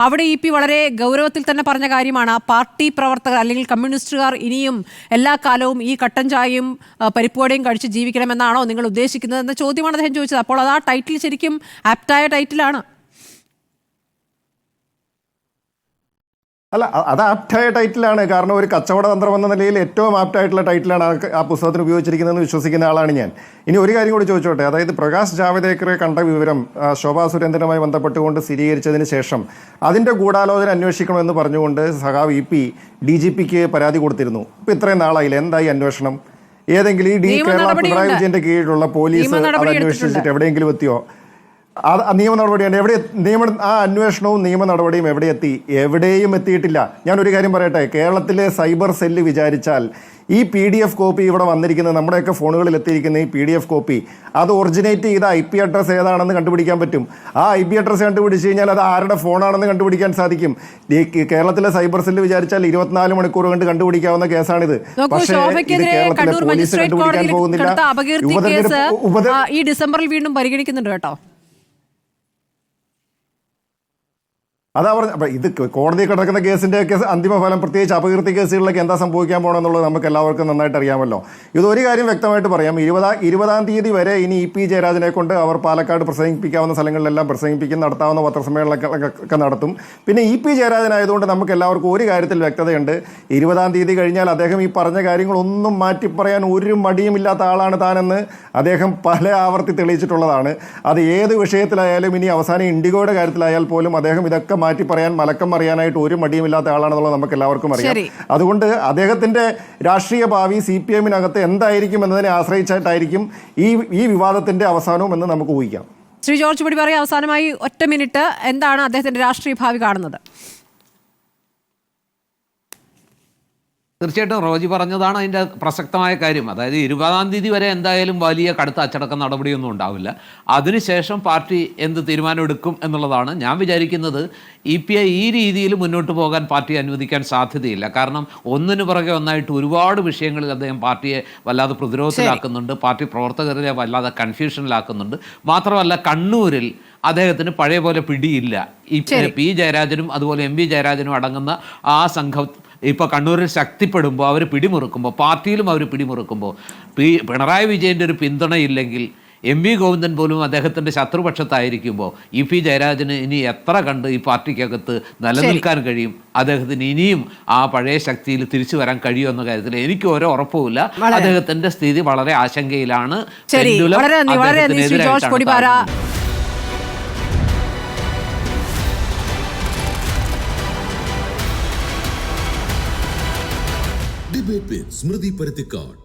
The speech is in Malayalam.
അവിടെ ഇ.പി. വളരെ ഗൗരവത്തിൽ തന്നെ പറഞ്ഞ കാര്യമാണ്. പാർട്ടി പ്രവർത്തകർ അല്ലെങ്കിൽ കമ്മ്യൂണിസ്റ്റുകാർ ഇനിയും എല്ലാ കാലവും ഈ കട്ടൻ ചായയും പരിപ്പുവടയും കഴിച്ച് ജീവിക്കണമെന്നാണോ നിങ്ങൾ ഉദ്ദേശിക്കുന്നത് എന്ന ചോദ്യമാണ് അദ്ദേഹം ചോദിച്ചത്. അപ്പോൾ അത് ആ ടൈറ്റിൽ ശരിക്കും ആപ്റ്റായ ടൈറ്റിലാണ്. അല്ല, അത് ആപ്റ്റായ ടൈറ്റിലാണ്. കാരണം ഒരു കച്ചവട തന്ത്രം എന്ന നിലയിൽ ഏറ്റവും ആപ്റ്റായിട്ടുള്ള ടൈറ്റിലാണ് ആ പുസ്തകത്തിന് ഉപയോഗിച്ചിരിക്കുന്നതെന്ന് വിശ്വസിക്കുന്ന ആളാണ് ഞാൻ. ഇനി ഒരു കാര്യം കൂടി ചോദിച്ചോട്ടെ. അതായത് പ്രകാശ് ജാവദേക്കറെ കണ്ട വിവരം ശോഭാ സുരേന്ദ്രനുമായി ബന്ധപ്പെട്ടുകൊണ്ട് സ്ഥിരീകരിച്ചതിന് ശേഷം അതിൻ്റെ ഗൂഢാലോചന അന്വേഷിക്കണമെന്ന് പറഞ്ഞുകൊണ്ട് സഖാവ് ഇ.പി. DGPക്ക് പരാതി കൊടുത്തിരുന്നു. ഇപ്പം ഇത്രയും നാളായില്ല, എന്തായി അന്വേഷണം? ഏതെങ്കിലും ഈ കേരള പിണറായി വിജയന്റെ കീഴിലുള്ള പോലീസ് അത് അന്വേഷിച്ചിട്ട് എവിടെയെങ്കിലും എത്തിയോ? നിയമ നടപടിയാണ് ആ അന്വേഷണവും നിയമ നടപടിയും എവിടെയും എത്തിയിട്ടില്ല. ഞാനൊരു കാര്യം പറയട്ടെ, കേരളത്തിലെ സൈബർ സെല്ല് വിചാരിച്ചാൽ ഈ PDF കോപ്പി ഇവിടെ വന്നിരിക്കുന്നത് നമ്മുടെയൊക്കെ ഫോണുകളിൽ എത്തിയിരിക്കുന്ന ഈ PDF കോപ്പി അത് ഒറിജിനേറ്റ് ചെയ്ത IP അഡ്രസ് ഏതാണെന്ന് കണ്ടുപിടിക്കാൻ പറ്റും. ആ IP അഡ്രസ് കണ്ടുപിടിച്ച് കഴിഞ്ഞാൽ അത് ആരുടെ ഫോണാണെന്ന് കണ്ടുപിടിക്കാൻ സാധിക്കും. ഈ കേരളത്തിലെ സൈബർ സെല്ല് വിചാരിച്ചാൽ 24 മണിക്കൂർ കൊണ്ട് കണ്ടുപിടിക്കാവുന്ന കേസാണിത്. പക്ഷേ ഇത് കേരളത്തിലെ പോലീസ് കണ്ടുപിടിക്കാൻ പോകുന്നില്ല. ഈ ഡിസംബറിൽ വീണ്ടും പരിഗണിക്കുന്നുണ്ട് കേട്ടോ. അതാ പറഞ്ഞ. അപ്പം ഇത് കോടതി കിടക്കുന്ന കേസിൻ്റെയൊക്കെ അന്തിമ ഫലം, പ്രത്യേകിച്ച് അപകീർത്തി കേസുകളിലേക്ക് എന്താ സംഭവിക്കാൻ പോകണമെന്നുള്ളത് നമുക്ക് എല്ലാവർക്കും നന്നായിട്ട് അറിയാമല്ലോ. ഇതൊരു കാര്യം വ്യക്തമായിട്ട് പറയാം. 20-ാം തീയതി വരെ ഇനി ഇ.പി. ജയരാജനെ കൊണ്ട് അവർ പാലക്കാട് പ്രസംഗിപ്പിക്കാവുന്ന സ്ഥലങ്ങളിലെല്ലാം പ്രസംഗിപ്പിക്കും, നടത്താവുന്ന പത്രസമ്മേളനങ്ങളൊക്കെ നടത്തും. പിന്നെ ഇ.പി. ജയരാജനായതുകൊണ്ട് നമുക്ക് എല്ലാവർക്കും ഒരു കാര്യത്തിൽ വ്യക്തതയുണ്ട്. 20-ാം തീയതി കഴിഞ്ഞാൽ അദ്ദേഹം ഈ പറഞ്ഞ കാര്യങ്ങളൊന്നും മാറ്റി പറയാൻ ഒരു മടിയുമില്ലാത്ത ആളാണ് താനെന്ന് അദ്ദേഹം പല ആവർത്തി തെളിയിച്ചിട്ടുള്ളതാണ്. അത് ഏത് വിഷയത്തിലായാലും, ഇനി അവസാനം ഇൻഡിഗോയുടെ കാര്യത്തിലായാൽ പോലും അദ്ദേഹം ഇതൊക്കെ മാറ്റി പറയാൻ, മലക്കം അറിയാനായിട്ട് ഒരു മടിയുമില്ലാത്ത ആളാണെന്നുള്ളത് നമുക്ക് എല്ലാവർക്കും അറിയാം. അതുകൊണ്ട് അദ്ദേഹത്തിന്റെ രാഷ്ട്രീയ ഭാവി CPM-നകത്ത് എന്തായിരിക്കും എന്നതിനെ ആശ്രയിച്ചായിട്ടായിരിക്കും ഈ വിവാദത്തിന്റെ അവസാനവും എന്ന് നമുക്ക് ഊഹിക്കാം. ശ്രീ ജോർജ് പടിപാറ, അവസാനമായി ഒറ്റ മിനിറ്റ്, എന്താണ് അദ്ദേഹത്തിന്റെ രാഷ്ട്രീയ ഭാവി കാണുന്നത്? തീർച്ചയായിട്ടും റോജി പറഞ്ഞതാണ് അതിൻ്റെ പ്രസക്തമായ കാര്യം. അതായത് 20-ാം തീയതി വരെ എന്തായാലും വലിയ കടുത്ത അച്ചടക്ക നടപടിയൊന്നും ഉണ്ടാവില്ല. അതിനുശേഷം പാർട്ടി എന്ത് തീരുമാനം എടുക്കും എന്നുള്ളതാണ്. ഞാൻ വിചാരിക്കുന്നത് ഇ.പി.യെ ഈ രീതിയിൽ മുന്നോട്ട് പോകാൻ പാർട്ടി അനുവദിക്കാൻ സാധ്യതയില്ല. കാരണം ഒന്നിനു പുറകെ ഒന്നായിട്ട് ഒരുപാട് വിഷയങ്ങളിൽ അദ്ദേഹം പാർട്ടിയെ വല്ലാതെ പ്രതിരോധത്തിലാക്കുന്നുണ്ട്, പാർട്ടി പ്രവർത്തകരെ വല്ലാതെ കൺഫ്യൂഷനിലാക്കുന്നുണ്ട്. മാത്രമല്ല, കണ്ണൂരിൽ അദ്ദേഹത്തിന് പഴയ പോലെ പിടിയില്ല. P. ജയരാജനും അതുപോലെ M. V. ജയരാജനും അടങ്ങുന്ന ആ സംഘം ഇപ്പോൾ കണ്ണൂരിൽ ശക്തിപ്പെടുമ്പോൾ, അവർ പിടിമുറുക്കുമ്പോൾ, പാർട്ടിയിലും അവർ പിടിമുറുക്കുമ്പോൾ, പിണറായി വിജയൻ്റെ ഒരു പിന്തുണയില്ലെങ്കിൽ M. V. ഗോവിന്ദൻ പോലും അദ്ദേഹത്തിൻ്റെ ശത്രുപക്ഷത്തായിരിക്കുമ്പോൾ ഇ.പി. ജയരാജന് ഇനി എത്ര കണ്ട് ഈ പാർട്ടിക്കകത്ത് നിലനിൽക്കാൻ കഴിയും? അദ്ദേഹത്തിന് ഇനിയും ആ പഴയ ശക്തിയിൽ തിരിച്ചു വരാൻ കഴിയുമെന്ന കാര്യത്തിൽ എനിക്ക് ഓരോ ഉറപ്പുമില്ല. അദ്ദേഹത്തിൻ്റെ സ്ഥിതി വളരെ ആശങ്കയിലാണ്. ഡിബേറ്റ് വിത്ത് സ്മൃതി പരുത്തിക്കാട്.